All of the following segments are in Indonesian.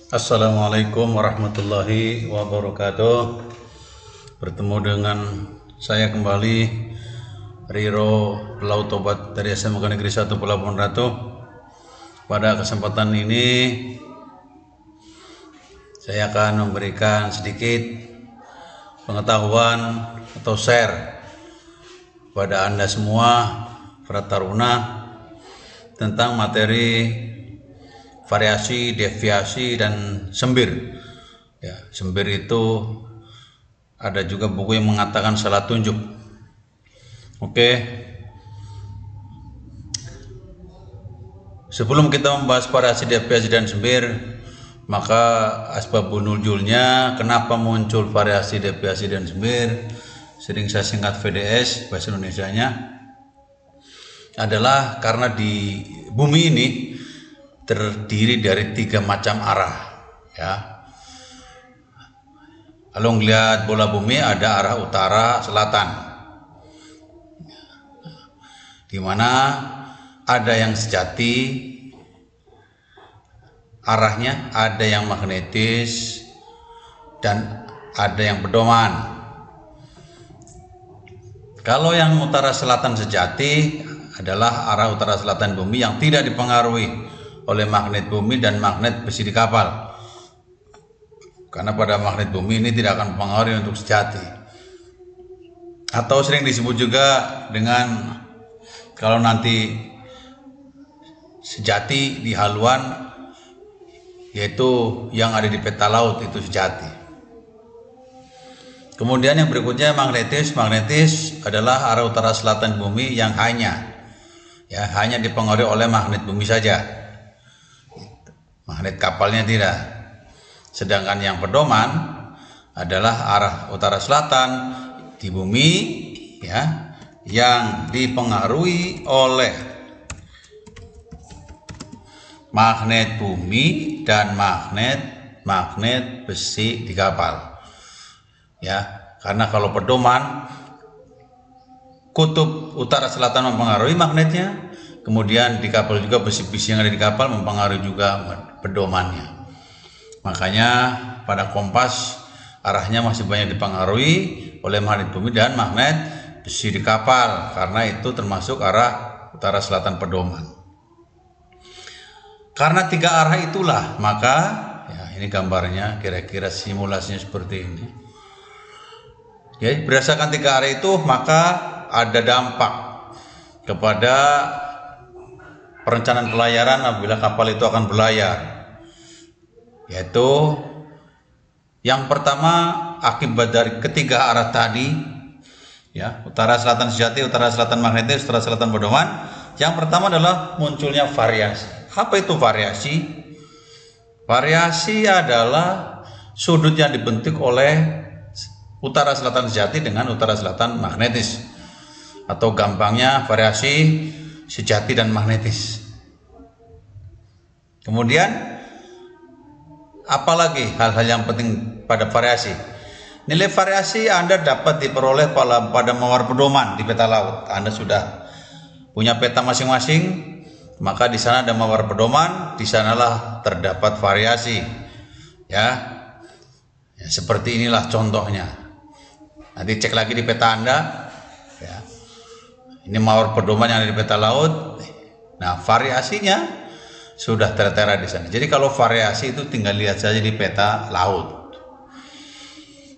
Assalamualaikum warahmatullahi wabarakatuh. Bertemu dengan saya kembali, Riro Pelaut Tobat dari SMK Negeri 1 Pelabuhan Ratu. Pada kesempatan ini saya akan memberikan sedikit pengetahuan atau share pada Anda semua para taruna tentang materi variasi, deviasi, dan sembir. Ya, sembir itu ada juga buku yang mengatakan salah tunjuk. Oke. Sebelum kita membahas variasi, deviasi, dan sembir, maka asbabun nuzulnya kenapa muncul variasi, deviasi, dan sembir, sering saya singkat VDS bahasa Indonesianya, adalah karena di bumi ini terdiri dari 3 macam arah, ya. Kalau ngelihat bola bumi ada arah utara, selatan, di mana ada yang sejati arahnya, ada yang magnetis, dan ada yang pedoman. Kalau yang utara selatan sejati adalah arah utara selatan bumi yang tidak dipengaruhi oleh magnet bumi dan magnet besi di kapal, karena pada magnet bumi ini tidak akan mempengaruhi untuk sejati, atau sering disebut juga dengan, kalau nanti sejati di haluan, yaitu yang ada di peta laut itu sejati. Kemudian yang berikutnya magnetis. Magnetis adalah arah utara selatan bumi yang hanya dipengaruhi oleh magnet bumi saja, magnet kapalnya tidak. Sedangkan yang pedoman adalah arah utara selatan di bumi, ya, yang dipengaruhi oleh magnet bumi dan magnet besi di kapal, ya. Karena kalau pedoman, kutub utara selatan mempengaruhi magnetnya, kemudian di kapal juga besi-besi yang ada di kapal mempengaruhi juga pedomannya. Makanya pada kompas arahnya masih banyak dipengaruhi oleh magnet bumi dan magnet besi di kapal, karena itu termasuk arah utara selatan pedoman. Karena 3 arah itulah, maka ya, ini gambarnya, kira-kira simulasinya seperti ini. Ya, berdasarkan 3 arah itu, maka ada dampak kepada perencanaan pelayaran apabila kapal itu akan berlayar, yaitu yang pertama akibat dari ketiga arah tadi, ya, utara selatan sejati, utara selatan magnetis, utara selatan pedoman. Yang pertama adalah munculnya variasi. Apa itu variasi? Variasi adalah sudut yang dibentuk oleh utara selatan sejati dengan utara selatan magnetis, atau gampangnya variasi sejati dan magnetis. Kemudian apalagi hal-hal yang penting pada variasi? Nilai variasi Anda dapat diperoleh pada mawar pedoman di peta laut. Anda sudah punya peta masing-masing, maka di sana ada mawar pedoman, di sanalah terdapat variasi, ya. Ya, seperti inilah contohnya. Nanti cek lagi di peta Anda, ya. Ini mawar pedoman yang ada di peta laut. Nah, variasinya sudah tertera di sana. Jadi kalau variasi itu tinggal lihat saja di peta laut.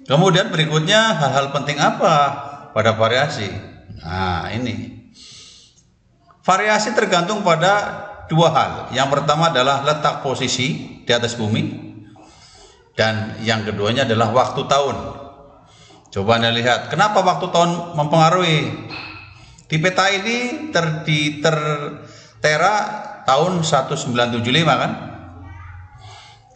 Kemudian berikutnya, hal-hal penting apa pada variasi? Nah, ini. Variasi tergantung pada 2 hal. Yang pertama adalah letak posisi di atas bumi, dan yang keduanya adalah waktu tahun. Coba Anda lihat, kenapa waktu tahun mempengaruhi? Di peta ini tertera tahun 1975 kan?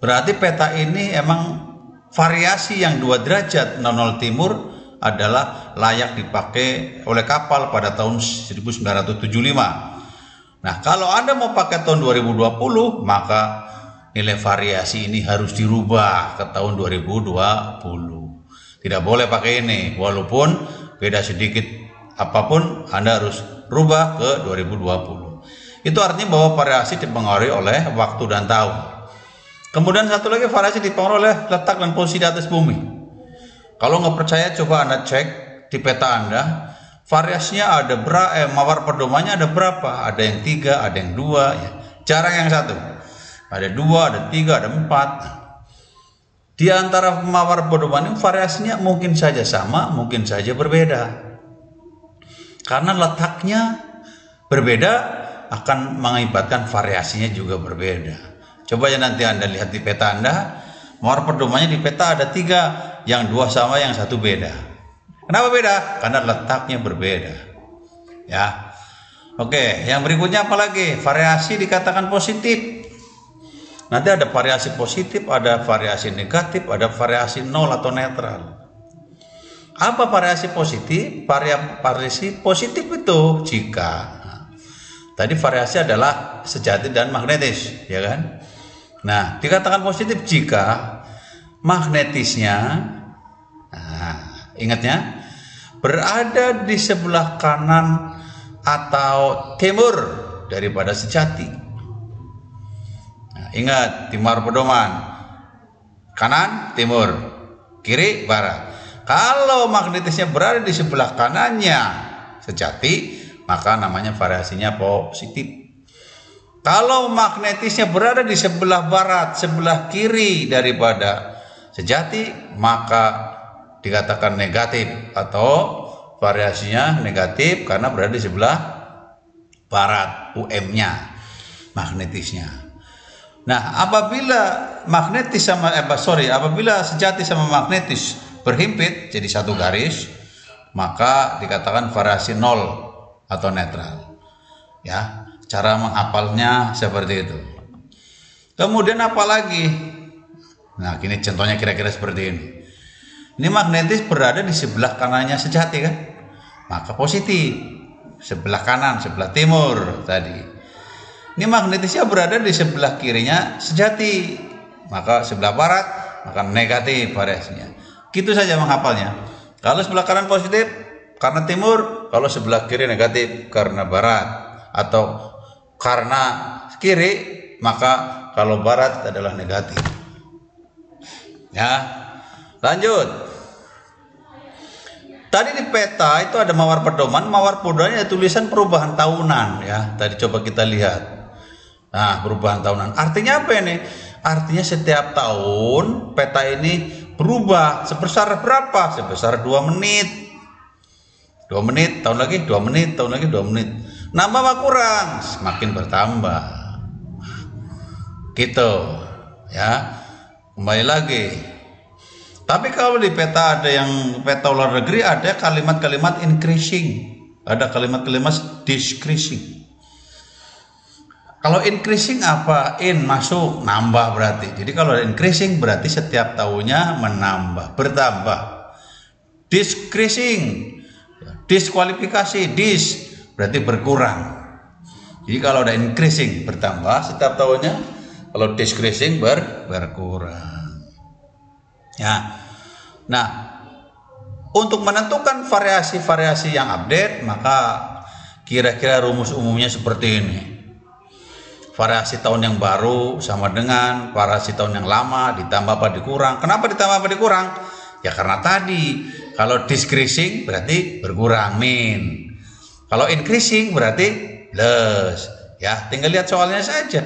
Berarti peta ini emang variasi yang 2 derajat 00 timur adalah layak dipakai oleh kapal pada tahun 1975. Nah, kalau Anda mau pakai tahun 2020, maka nilai variasi ini harus dirubah ke tahun 2020. Tidak boleh pakai ini, walaupun beda sedikit apapun Anda harus rubah ke 2020. Itu artinya bahwa variasi dipengaruhi oleh waktu dan tahun. Kemudian satu lagi, variasi dipengaruhi oleh letak dan posisi di atas bumi. Kalau nggak percaya, coba Anda cek di peta Anda, variasinya ada berapa, mawar pedomannya ada berapa? Ada yang 3, ada yang 2, ya. Jarang yang 1. Ada 2, ada 3, ada 4. Di antara mawar pedoman ini variasinya mungkin saja sama, mungkin saja berbeda. Karena letaknya berbeda akan mengakibatkan variasinya juga berbeda. Coba ya nanti Anda lihat di peta Anda, mawar pedomannya di peta ada 3, yang 2 sama, yang 1 beda. Kenapa beda? Karena letaknya berbeda. Ya. Oke, yang berikutnya apa lagi? Variasi dikatakan positif. Nanti ada variasi positif, ada variasi negatif, ada variasi nol atau netral. Apa variasi positif? Variasi positif itu jika tadi variasi adalah sejati dan magnetis, ya kan? Nah, dikatakan positif jika magnetisnya, ingatnya, berada di sebelah kanan atau timur daripada sejati. Ingat, di mawar pedoman, kanan, timur, kiri, barat. Kalau magnetisnya berada di sebelah kanannya sejati, maka namanya variasinya positif. Kalau magnetisnya berada di sebelah barat, sebelah kiri daripada sejati, maka dikatakan negatif atau variasinya negatif karena berada di sebelah barat, UM-nya, magnetisnya. Nah, apabila apabila sejati sama magnetis berhimpit jadi satu garis, maka dikatakan variasi nol atau netral. Ya, cara menghafalnya seperti itu. Kemudian apa lagi? Nah, gini contohnya kira-kira seperti ini. Ini magnetis berada di sebelah kanannya sejati kan? Maka positif. Sebelah kanan, sebelah timur tadi. Ini magnetisnya berada di sebelah kirinya sejati, maka sebelah barat, maka negatif variasinya. Gitu saja menghafalnya. Kalau sebelah kanan positif karena timur, kalau sebelah kiri negatif karena barat, atau karena kiri, maka kalau barat adalah negatif. Ya, lanjut. Tadi di peta itu ada mawar pedoman ada tulisan perubahan tahunan, ya. Tadi coba kita lihat. Nah, perubahan tahunan. Artinya apa ini? Artinya setiap tahun peta ini berubah sebesar berapa? Sebesar 2 menit. 2 menit, tahun lagi 2 menit, tahun lagi 2 menit. Nambah apa kurang? Semakin bertambah. Gitu. Ya. Kembali lagi. Tapi kalau di peta ada yang peta luar negeri ada kalimat-kalimat increasing. Ada kalimat-kalimat decreasing. Kalau increasing apa? In masuk, nambah berarti. Jadi kalau ada increasing berarti setiap tahunnya menambah, bertambah. Decreasing, diskualifikasi, berarti berkurang. Jadi kalau ada increasing bertambah setiap tahunnya, kalau decreasing berkurang. Ya. Nah, untuk menentukan variasi-variasi yang update, maka kira-kira rumus umumnya seperti ini. Variasi tahun yang baru sama dengan variasi tahun yang lama ditambah apa dikurang. Kenapa ditambah apa dikurang? Ya karena tadi kalau decreasing berarti berkurang min. Kalau increasing berarti plus. Ya tinggal lihat soalnya saja.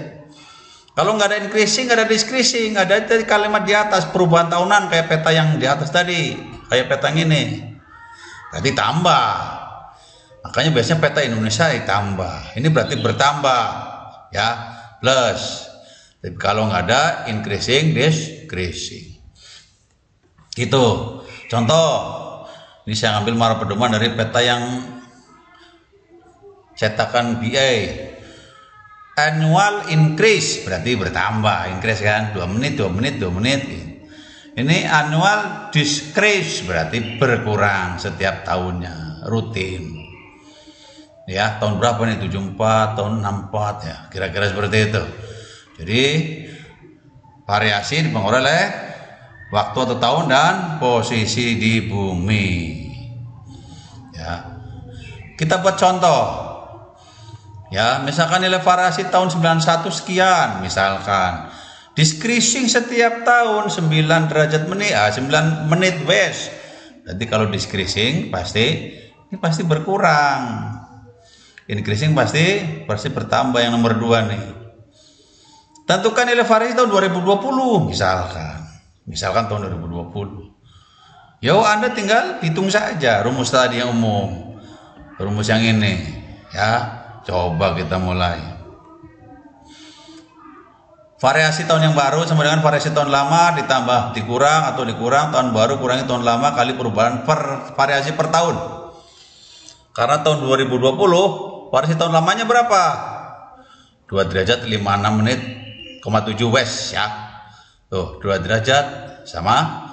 Kalau nggak ada increasing, nggak ada decreasing, ada tadi kalimat di atas perubahan tahunan kayak peta yang di atas tadi, kayak peta yang ini. Berarti tambah. Makanya biasanya peta Indonesia ditambah. Ini berarti bertambah. Ya, plus. Tapi kalau nggak ada increasing, decreasing. Gitu. Contoh, ini saya ngambil mawar pedoman dari peta yang cetakan BA. Annual increase berarti bertambah, increase kan 2 menit, 2 menit, 2 menit. Ini annual decrease berarti berkurang setiap tahunnya, rutin. Ya, tahun berapa nih? 74, tahun 64 ya. Kira-kira seperti itu. Jadi variasi dipengaruhi oleh waktu atau tahun dan posisi di bumi. Ya. Kita buat contoh. Ya, misalkan nilai variasi tahun 91 sekian misalkan. Decreasing setiap tahun 9 derajat menit, 9 menit wes. Jadi kalau decreasing pasti ini pasti berkurang. Increasing pasti bertambah yang nomor 2 nih. Tentukan nilai variasi tahun 2020 misalkan tahun 2020. Yo, Anda tinggal hitung saja rumus tadi yang umum. Rumus yang ini ya. Coba kita mulai. Variasi tahun yang baru sama dengan variasi tahun lama ditambah dikurang atau dikurang tahun baru kurangi tahun lama kali perubahan variasi per tahun. Karena tahun 2020 variasi tahun lamanya berapa? 2 derajat 56 menit, 7 wes ya. Tuh 2 derajat sama.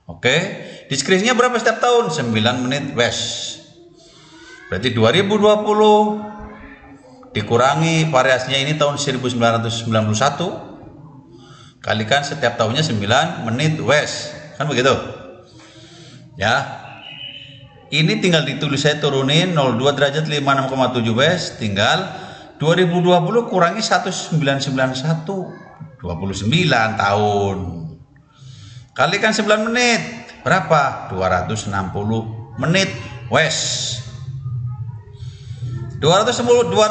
Oke. Diskresinya berapa setiap tahun? 9 menit wes. Berarti 2020 dikurangi variasinya ini tahun 1991 kalikan setiap tahunnya 9 menit wes, kan begitu ya. Ini tinggal ditulis, saya turunin 02 derajat 56,7 wes, tinggal 2020 kurangi 1991 29 tahun kalikan 9 menit berapa? 260 menit wes. 260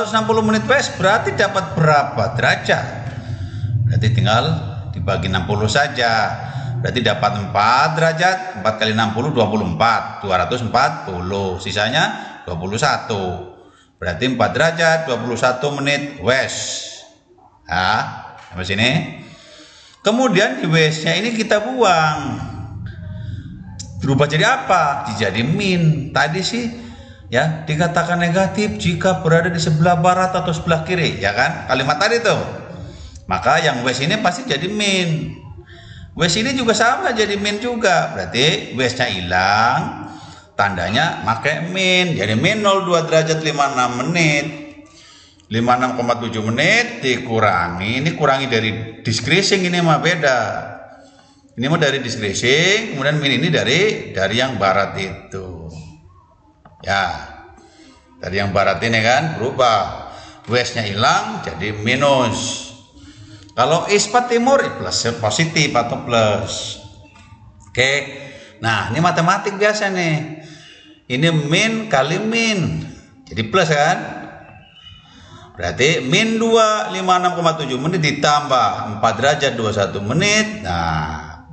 menit wes berarti dapat berapa derajat? Berarti tinggal dibagi 60 saja. Berarti dapat 4 derajat. 4 kali 60 24. 240. Sisanya 21. Berarti 4 derajat 21 menit wes. Nah, sampai sini. Kemudian di wesnya ini kita buang. Berubah jadi apa? Jadi min. Tadi sih ya dikatakan negatif jika berada di sebelah barat atau sebelah kiri, ya kan, kalimat tadi tuh. Maka yang wes ini pasti jadi min. Wes ini juga sama jadi min juga, berarti wesnya hilang, tandanya pakai min, jadi min 02 derajat 56 menit 56,7 menit dikurangi, ini kurangi dari decreasing, ini mah beda, ini mah dari decreasing, kemudian min ini dari yang barat itu. Ya, dari yang barat ini kan berubah, wesnya hilang jadi minus. Kalau ispat timur plus positif atau plus. Oke, nah ini matematik biasa nih. Ini min kali min, jadi plus kan? Berarti min 2 56,7 menit ditambah 4 derajat 21 menit. Nah,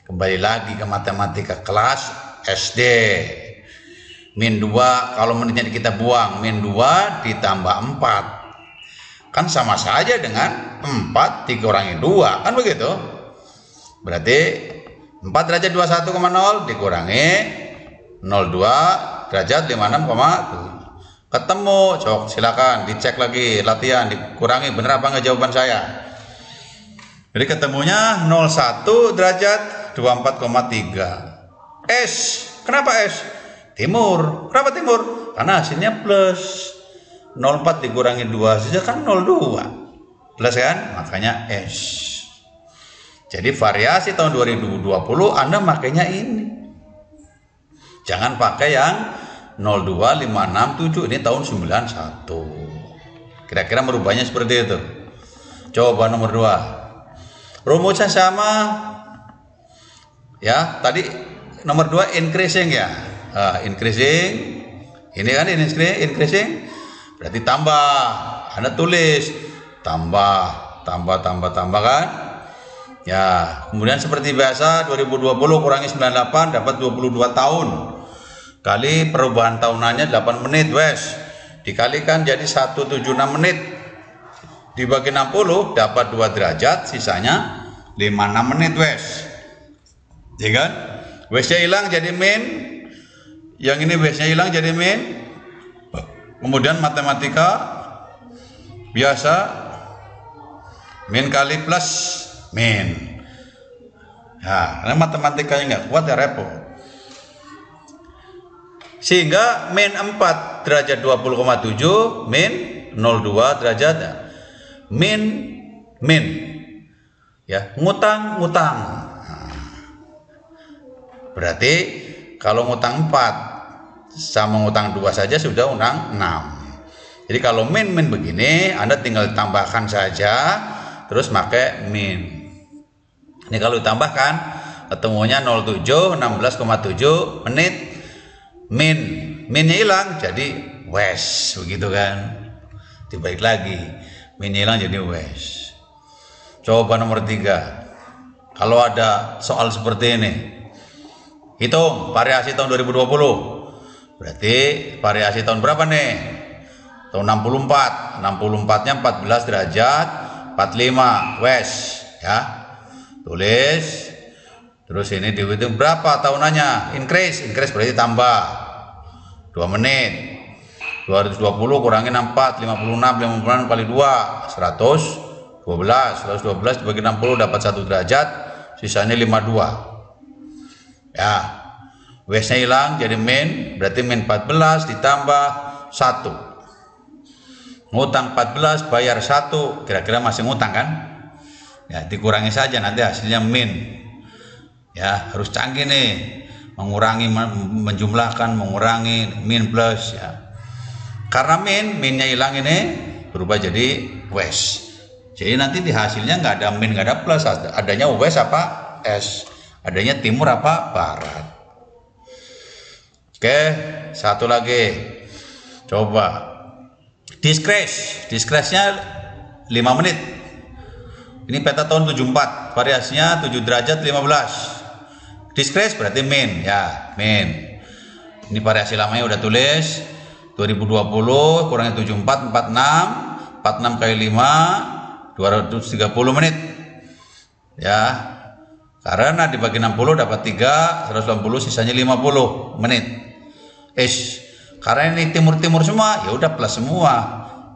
kembali lagi ke matematika kelas SD. Min 2 kalau menitnya kita buang, min 2 ditambah 4 kan sama saja dengan 4 dikurangi 2, kan begitu. Berarti 4 derajat 21,0 dikurangi 02 derajat 56,7 ketemu. Cok, silakan dicek lagi latihan, dikurangi bener apa enggak jawaban saya. Jadi ketemunya 01 derajat 24,3. S, kenapa S? Timur. Kenapa timur? Karena hasilnya plus. 04 dikurangi 2 saja kan 02. Plus kan? Makanya S. Jadi variasi tahun 2020 Anda makainya ini. Jangan pakai yang 02, 5, 6, 7. Ini tahun 91. Kira-kira merubahnya seperti itu. Coba nomor 2. Rumusnya sama. Ya, tadi nomor 2 increasing ya. Increasing, ini kan increasing, berarti tambah. Anda tulis tambah kan? Ya, kemudian seperti biasa 2020 kurangi 98 dapat 22 tahun kali perubahan tahunannya 8 menit wes, dikalikan jadi 176 menit dibagi 60 dapat 2 derajat, sisanya 56 menit wes, ya kan? Wesnya hilang jadi min. Yang ini wesnya hilang jadi min. Kemudian matematika biasa, min kali plus min. Ya, karena matematikanya nggak kuat ya repot. Sehingga min 4 derajat 20,7 min 02 derajat min ya, ngutang. Berarti kalau ngutang 4 sama ngutang 2 saja sudah ngutang 6. Jadi kalau min begini Anda tinggal tambahkan saja terus pakai min. Ini kalau ditambahkan ketemunya 07 16,7 menit, minnya hilang jadi west, begitu kan. Dibalik lagi, minnya hilang jadi west. Coba nomor 3. Kalau ada soal seperti ini, hitung variasi tahun 2020. Berarti variasi tahun berapa nih? Tahun 64. 64-nya 14 derajat 45 west, ya. Tulis. Terus ini dihitung berapa tahunannya? Increase berarti tambah 2 menit. 220 kurangi 64, 56 kali 2 112 dibagi 60 dapat 1 derajat, sisanya 52. Ya, west-nya hilang jadi min, berarti min 14 ditambah 1. Ngutang 14 bayar 1, kira-kira masih ngutang kan? Ya, dikurangi saja nanti hasilnya min. Ya, harus canggih nih, mengurangi, menjumlahkan, mengurangi, min plus ya. Karena minnya hilang ini berubah jadi west. Jadi nanti di hasilnya nggak ada min, nggak ada plus, adanya west apa s, adanya timur apa barat. Oke, satu lagi, coba discrete-nya 5 menit. Ini peta tahun 74, variasinya 7 derajat 15. Discrete berarti min, ya min. Ini variasi lamanya udah tulis, 2020 kurangi 74 46 kali 5 230 menit ya, karena dibagi 60 dapat 3 180, sisanya 50 menit. Karena ini timur semua, ya udah plus semua.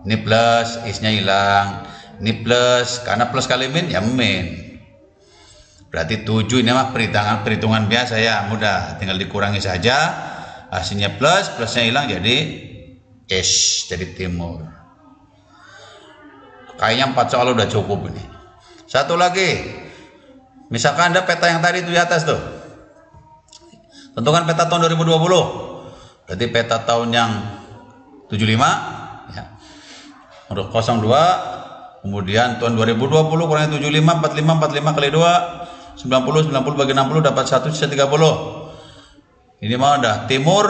Ini plus, isnya hilang. Ini plus, karena plus kali min ya min. Berarti 7, ini mah perhitungan biasa ya, mudah, tinggal dikurangi saja. Hasilnya plus, plusnya hilang jadi jadi timur. Kayaknya 4 soal udah cukup ini. Satu lagi, misalkan Anda peta yang tadi itu di atas tuh, tentukan peta tahun 2020. Berarti peta tahun yang 75 ya, untuk 02. Kemudian tahun 2020 kurangi 75 45 kali 2 90 bagi 60 dapat 1 sisa 30. Ini mah udah timur.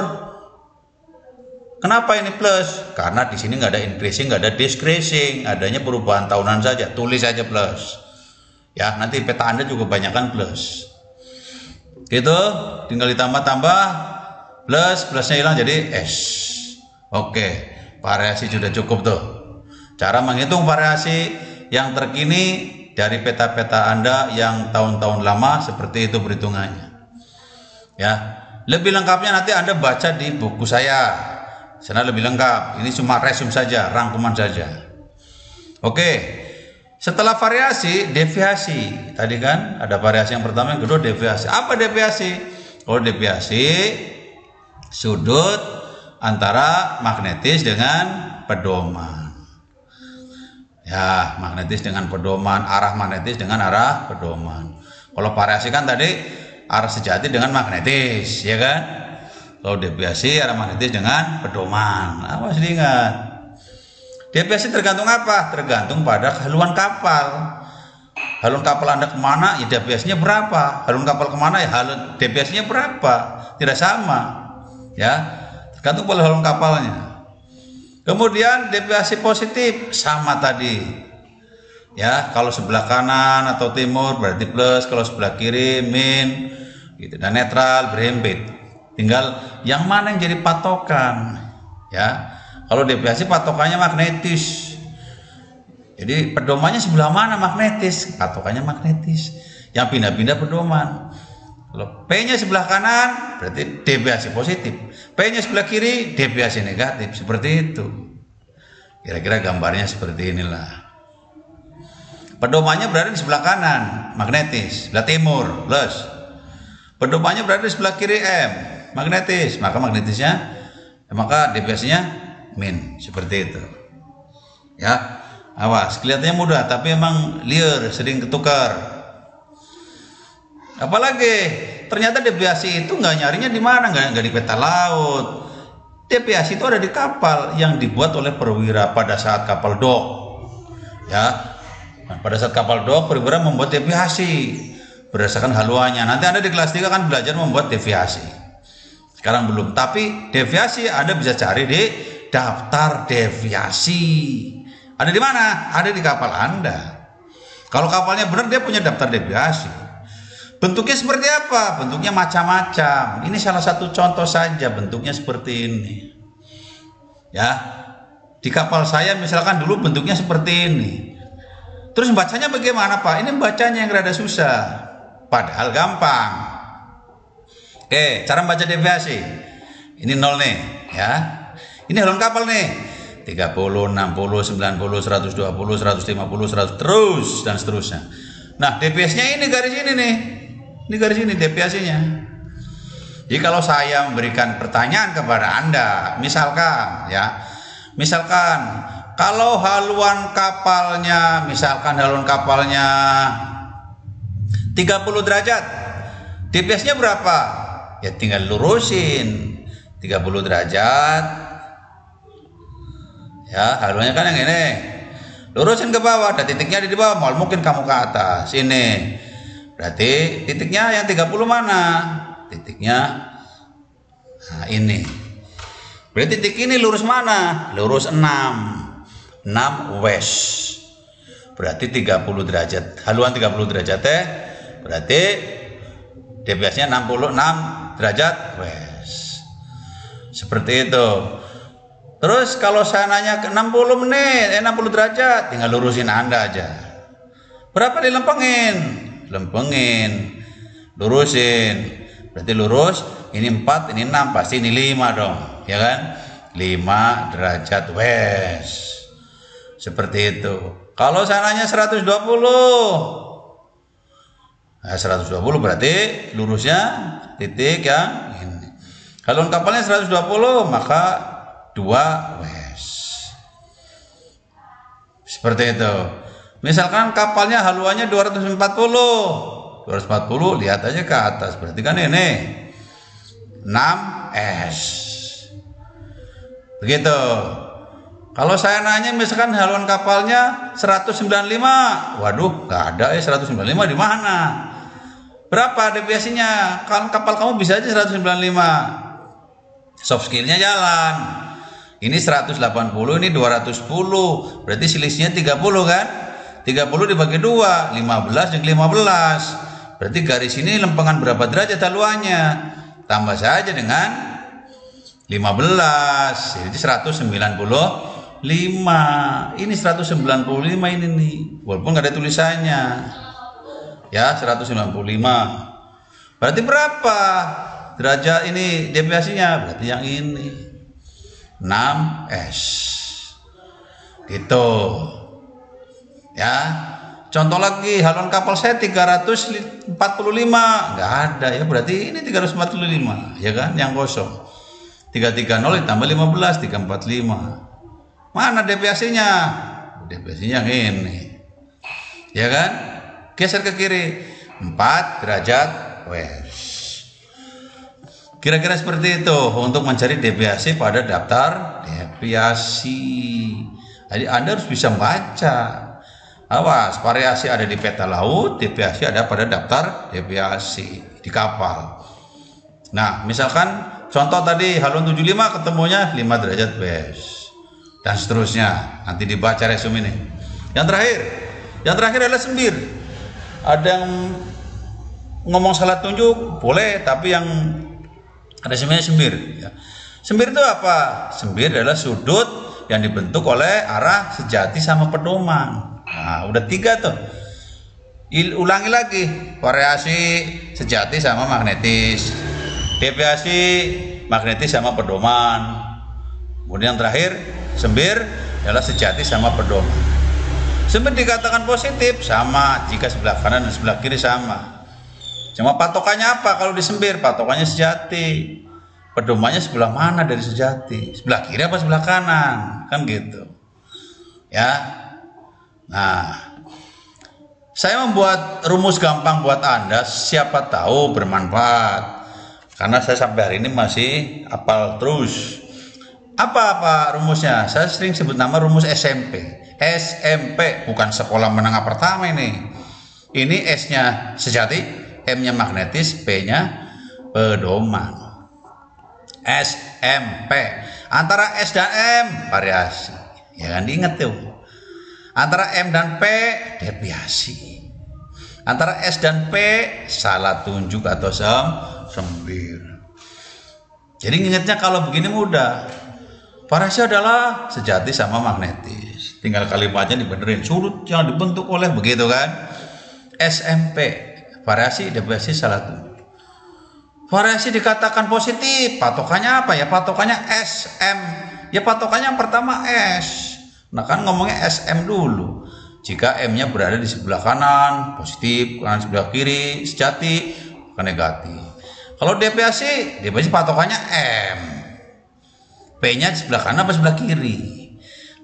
Kenapa ini plus? Karena di sini nggak ada increasing, nggak ada decreasing, adanya perubahan tahunan saja. Tulis saja plus. Ya, nanti peta Anda juga banyakkan plus. Gitu, tinggal ditambah-tambah, plusnya hilang jadi S. Oke, variasi sudah cukup tuh. Cara menghitung variasi yang terkini dari peta-peta Anda yang tahun-tahun lama seperti itu perhitungannya. Ya, lebih lengkapnya nanti Anda baca di buku saya. Sana lebih lengkap. Ini cuma resume saja, rangkuman saja. Oke. Setelah variasi, deviasi. Tadi kan ada variasi yang pertama, yang kedua deviasi. Apa deviasi? Oh, deviasi sudut antara magnetis dengan pedoman. Ya, magnetis dengan pedoman, arah magnetis dengan arah pedoman. Kalau variasi kan tadi arah sejati dengan magnetis, ya kan? Kalau deviasi arah magnetis dengan pedoman. Apa harus diingat? Deviasi tergantung apa? Tergantung pada haluan kapal. Haluan kapal Anda kemana, ya deviasinya berapa? Haluan kapal kemana, ya deviasinya berapa? Tidak sama. Ya, tergantung pada haluan kapalnya. Kemudian deviasi positif sama tadi. Ya, kalau sebelah kanan atau timur berarti plus, kalau sebelah kiri min, gitu. Dan netral berhimpit. Tinggal yang mana yang jadi patokan, ya. Kalau deviasi patokannya magnetis. Jadi pedomannya sebelah mana magnetis, patokannya magnetis. Yang pindah-pindah pedoman. Kalau P-nya sebelah kanan berarti deviasi positif. P-nya sebelah kiri deviasi negatif. Seperti itu. Kira-kira gambarnya seperti inilah. Pedomannya berada di sebelah kanan, magnetis. Sebelah timur, plus. Pedomannya berada di sebelah kiri M, magnetis, maka deviasinya min, seperti itu. Ya, awas, kelihatannya mudah, tapi emang liar, sering ketukar. Apalagi ternyata deviasi itu nggak nyarinya di mana, nggak di peta laut. Deviasi itu ada di kapal yang dibuat oleh perwira pada saat kapal dok. Ya, Nah, pada saat kapal dok, perwira membuat deviasi berdasarkan haluannya. Nanti Anda di kelas 3 kan belajar membuat deviasi. Sekarang belum, tapi deviasi Anda bisa cari di daftar deviasi. Ada di mana? Ada di kapal Anda. Kalau kapalnya benar, dia punya daftar deviasi. Bentuknya seperti apa? Bentuknya macam-macam. Ini salah satu contoh saja, bentuknya seperti ini. Ya, di kapal saya misalkan dulu bentuknya seperti ini. Terus bacanya bagaimana Pak? Ini bacanya yang rada susah, padahal gampang. Oke, cara membaca deviasi. Ini 0 nih, ya. Ini haluan kapal nih. 30, 60, 90, 120, 150, 100 terus dan seterusnya. Nah, deviasinya ini garis ini nih. Ini garis ini deviasinya. Jadi kalau saya memberikan pertanyaan kepada Anda, misalkan ya, misalkan kalau haluan kapalnya, misalkan haluan kapalnya 30 derajat, deviasinya berapa? Ya tinggal lurusin 30 derajat. Ya, haluannya kan yang ini. Lurusin ke bawah, ada titiknya di bawah, mau mungkin kamu ke atas. Ini. Berarti titiknya yang 30 mana? Titiknya nah ini. Berarti titik ini lurus mana? Lurus 6 west. Berarti 30 derajat. Haluan 30 derajat berarti deviasinya 66 derajat west. Seperti itu. Terus kalau saya nanya ke 60 menit, 60 derajat, tinggal lurusin Anda aja. Berapa dilempengin? Lempengin. Lurusin. Berarti lurus, ini 4, ini 6, pasti ini 5 dong, ya kan? 5 derajat west. Seperti itu. Kalau sananya 120, nah 120 berarti lurusnya titik yang ini. Kalau kapalnya 120, maka 2 west. Seperti itu. Misalkan kapalnya haluannya 240, lihat aja ke atas, berarti kan ini 6 s. Begitu. Kalau saya nanya misalkan haluan kapalnya 195, waduh nggak ada 195 di mana? Berapa deviasinya? Kalau kapal kamu bisa aja 195. Soft skillnya jalan. Ini 180, ini 210. Berarti selisihnya 30 kan? 30 dibagi 2, 15 dan 15. Berarti garis ini lempengan berapa derajat haluannya? Tambah saja dengan 15. Jadi 195. Ini 195 ini nih. Walaupun nggak ada tulisannya. Ya, 195. Berarti berapa derajat ini deviasinya? Berarti yang ini 6 s. Gitu. Ya. Contoh lagi, haluan kapal saya 345, nggak ada ya, berarti ini 345, ya kan, yang kosong. 330 ditambah 15, 345. Mana deviasinya? Deviasinya yang ini, ya kan? Geser ke kiri, 4 derajat west. Kira-kira seperti itu untuk mencari deviasi pada daftar deviasi. Jadi Anda harus bisa baca. Awas, variasi ada di peta laut, deviasi ada pada daftar deviasi di kapal. Nah, misalkan contoh tadi haluan 75 ketemunya 5 derajat west. Dan seterusnya, nanti dibaca resume ini. Yang terakhir adalah sembir. Ada yang ngomong salah tunjuk, boleh, tapi yang resumenya sembir. Ya. Sembir itu apa? Sembir adalah sudut yang dibentuk oleh arah sejati sama pedoman. Nah, udah 3 tuh. Ulangi lagi, variasi sejati sama magnetis, deviasi magnetis sama pedoman. Kemudian yang terakhir, sembir adalah sejati sama pedoman. Sembir dikatakan positif sama jika sebelah kanan dan sebelah kiri sama. Cuma patokannya apa kalau disembir? Patokannya sejati. Pedomannya sebelah mana dari sejati? Sebelah kiri apa sebelah kanan? Kan gitu. Ya. Nah, saya membuat rumus gampang buat Anda, siapa tahu bermanfaat. Karena saya sampai hari ini masih hafal terus. Apa rumusnya? Saya sering sebut nama rumus SMP. SMP bukan sekolah menengah pertama ini. Ini S-nya sejati, M-nya magnetis, P-nya pedoman. SMP. Antara S dan M variasi. Ya kan, diingat tuh. Antara M dan P deviasi. Antara S dan P salah tunjuk atau sembir. Jadi ingatnya kalau begini mudah. Variasi adalah sejati sama magnetis. Tinggal kalimatnya dibenerin, sudut yang dibentuk oleh begitu kan. SMP, variasi deviasi salah tunjuk. Variasi dikatakan positif, patokannya apa ya? Patokannya SM. Ya patokannya yang pertama S. Nah kan ngomongnya SM dulu. Jika M-nya berada di sebelah kanan, positif, kanan sebelah kiri, sejati, bukan negatif. Kalau deviasi patokannya M. P-nya di sebelah kanan apa sebelah kiri.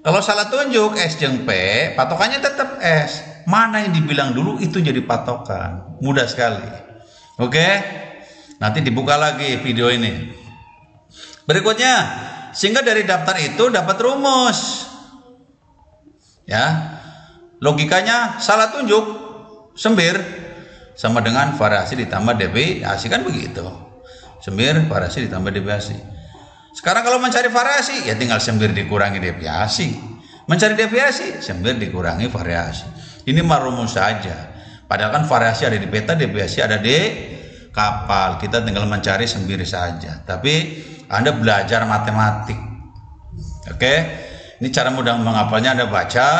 Kalau salah tunjuk S jeung P, patokannya tetap S. Mana yang dibilang dulu itu jadi patokan. Mudah sekali. Oke? Nanti dibuka lagi video ini. Berikutnya, sehingga dari daftar itu dapat rumus. Ya. Logikanya salah tunjuk sembir sama dengan variasi ditambah deviasi, kan begitu. Sembir variasi ditambah deviasi. Sekarang kalau mencari variasi ya tinggal sembir dikurangi deviasi. Mencari deviasi sembir dikurangi variasi. Ini mah rumus saja. Padahal kan variasi ada di peta, deviasi ada di kapal. Kita tinggal mencari sembir saja. Tapi Anda belajar matematik. Oke? Ini cara mudah menghafalnya, Anda baca.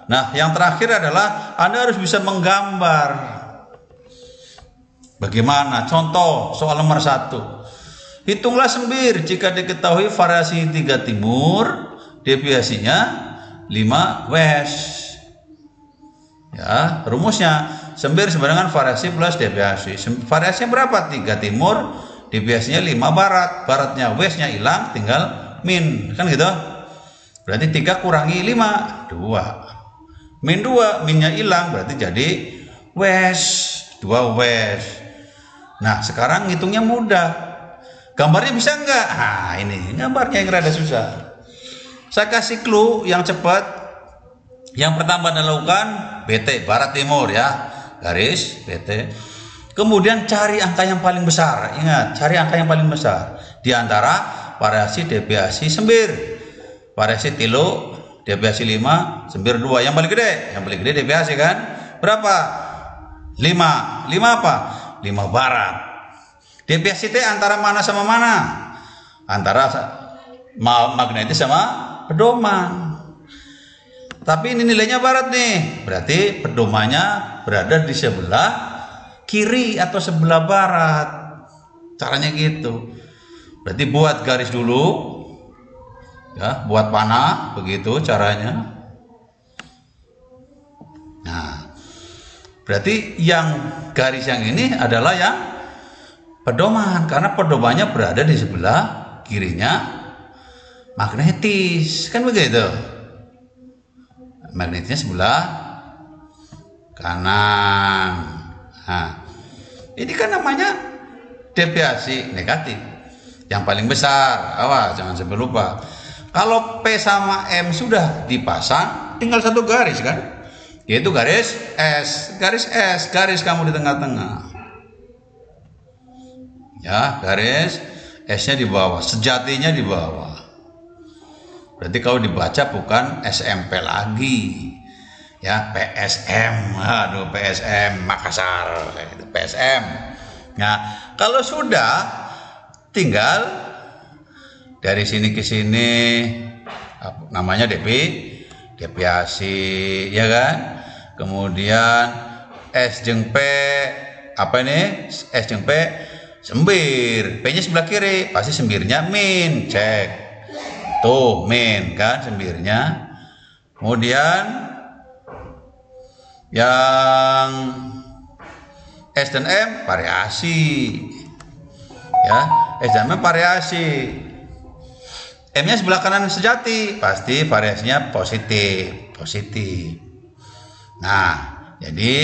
Nah, yang terakhir adalah Anda harus bisa menggambar. Bagaimana? Contoh soal nomor 1. Hitunglah sembir jika diketahui variasi 3 timur, deviasinya 5 west. Ya, rumusnya sembir sama dengan variasi plus deviasi. Variasinya berapa? 3 timur, deviasinya 5 barat. Baratnya westnya hilang, tinggal min. Kan gitu? Berarti 3 kurangi 5, 2. Min 2, minnya hilang, berarti jadi west, 2 west. Nah, sekarang ngitungnya mudah. Gambarnya bisa enggak? Nah, ini gambarnya yang rada susah. Saya kasih clue yang cepat. Yang pertama Anda lakukan BT, barat timur ya. Garis BT. Kemudian cari angka yang paling besar. Ingat, cari angka yang paling besar di antara variasi deviasi sembir. Variasi tilu, deviasi 5, sembir 2. Yang paling gede? Yang paling gede deviasi kan? Berapa? 5. 5 apa? 5 barat. Deviasi T antara mana sama mana? Antara magnetis sama pedoman. Tapi ini nilainya barat nih. Berarti pedomannya berada di sebelah kiri atau sebelah barat. Caranya gitu. Berarti buat garis dulu. Ya, buat panah, begitu caranya. Nah, berarti yang garis yang ini adalah yang pedoman, karena pedomannya berada di sebelah kirinya magnetis, kan begitu. Magnetisnya sebelah kanan. Nah, ini kan namanya deviasi negatif. Yang paling besar, awas jangan sampai lupa. Kalau P sama M sudah dipasang, tinggal satu garis kan, yaitu garis S. Garis S, garis kamu di tengah-tengah. Ya, garis S-nya di bawah, sejatinya di bawah. Berarti kalau dibaca bukan SMP lagi. Ya, PSM. Aduh, PSM Makassar. Itu PSM. Nah, kalau sudah tinggal dari sini ke sini, namanya deviasi, ya kan? Kemudian S jeung P, apa ini? S jeung P sembir. P-nya sebelah kiri, pasti sembirnya min. Cek. Tuh, min kan sembirnya. Kemudian yang S dan M variasi. Ya, S dan M variasi. M-nya sebelah kanan sejati, pasti variasinya positif. Nah, jadi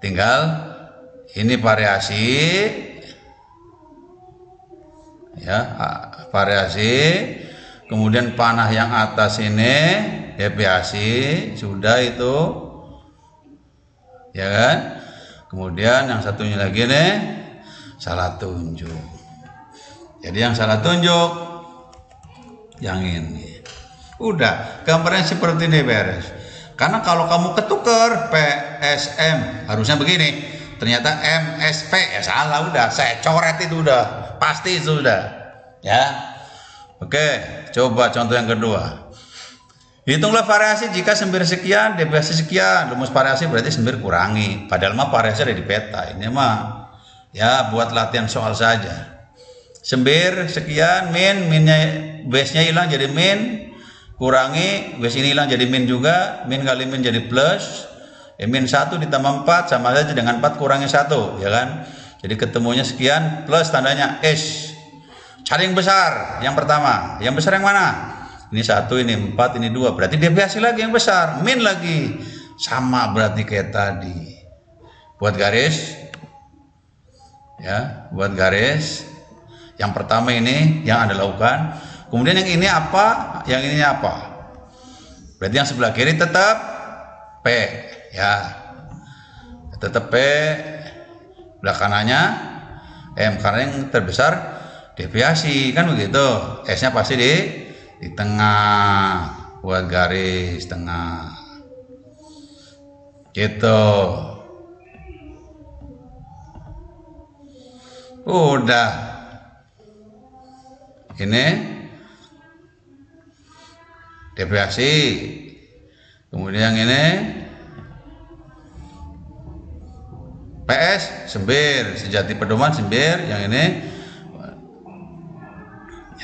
tinggal ini variasi, ya, variasi, kemudian panah yang atas ini deviasi, sudah itu, ya kan? Kemudian yang satunya lagi nih salah tunjuk. Jadi yang salah tunjuk yang ini. Udah, gambarnya seperti ini beres. Karena kalau kamu ketukar PSM harusnya begini, ternyata MSP ya salah, udah saya coret itu, udah pasti itu sudah ya. Oke, coba contoh yang kedua. Hitunglah variasi jika sembir sekian, deviasi sekian. Rumus variasi berarti sembir kurangi. Padahal mah variasi ada di peta. Ini mah ya buat latihan soal saja. Sembir sekian, minnya base-nya hilang jadi min, kurangi base ini hilang jadi min juga, min kali min jadi plus. Min 1 ditambah 4 sama saja dengan 4 kurangi 1, ya kan? Jadi ketemunya sekian plus tandanya is. Cari yang besar, yang pertama. Yang besar yang mana? Ini 1, ini 4, ini 2. Berarti deviasi lagi yang besar, min lagi. Sama berarti kayak tadi. Buat garis. Ya, buat garis. Yang pertama ini yang Anda lakukan. Kemudian yang ini apa? Yang ini apa? Berarti yang sebelah kiri tetap P, ya. Tetap P. Sebelah kanannya M, karena yang terbesar deviasi, kan begitu. S-nya pasti di tengah, buat garis tengah. Gitu. Udah. Ini deviasi, kemudian yang ini PS sembir, sejati pedoman sembir, yang ini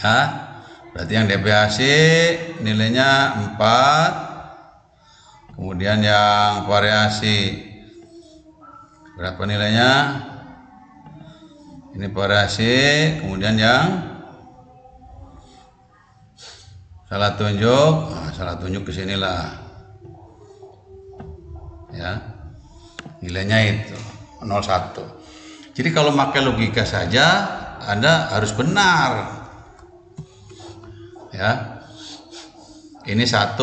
ya berarti yang deviasi nilainya 4, kemudian yang variasi berapa nilainya, ini variasi, kemudian yang salah tunjuk, salah tunjuk ke sinilah, ya nilainya itu 01. Jadi kalau pakai logika saja Anda harus benar, ya. Ini 1,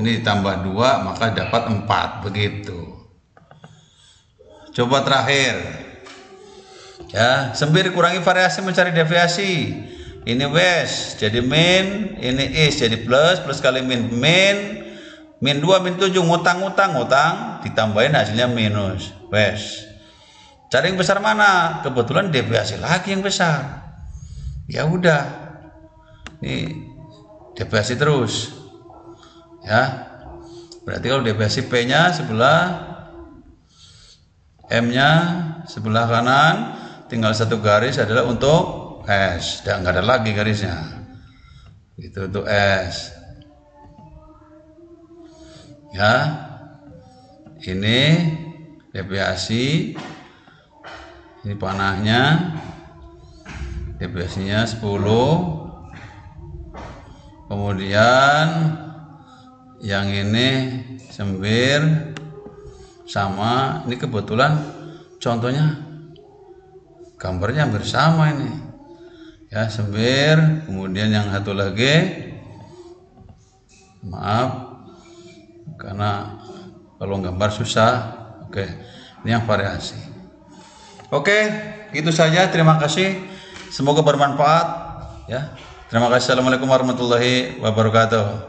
ini ditambah 2 maka dapat 4, begitu. Coba terakhir, ya, sembir kurangi variasi mencari deviasi. Ini wes jadi min, ini is jadi plus, plus kali min, min 2, min 7, ngutang, ditambahin hasilnya minus, wes. Cari yang besar mana? Kebetulan deviasi lagi yang besar. Ya udah, ini deviasi terus, ya. Berarti kalau deviasi P-nya sebelah, M-nya sebelah kanan, tinggal satu garis adalah untuk S, dan nggak ada lagi garisnya. Itu untuk S. Ya, ini deviasi, ini panahnya, deviasinya 10. Kemudian yang ini sembir sama, ini kebetulan contohnya gambarnya hampir sama ini. Ya, sembir, kemudian yang satu lagi, maaf karena kalau gambar susah. Oke, ini yang variasi. Oke, itu saja, terima kasih, semoga bermanfaat, ya. Terima kasih. Assalamualaikum warahmatullahi wabarakatuh.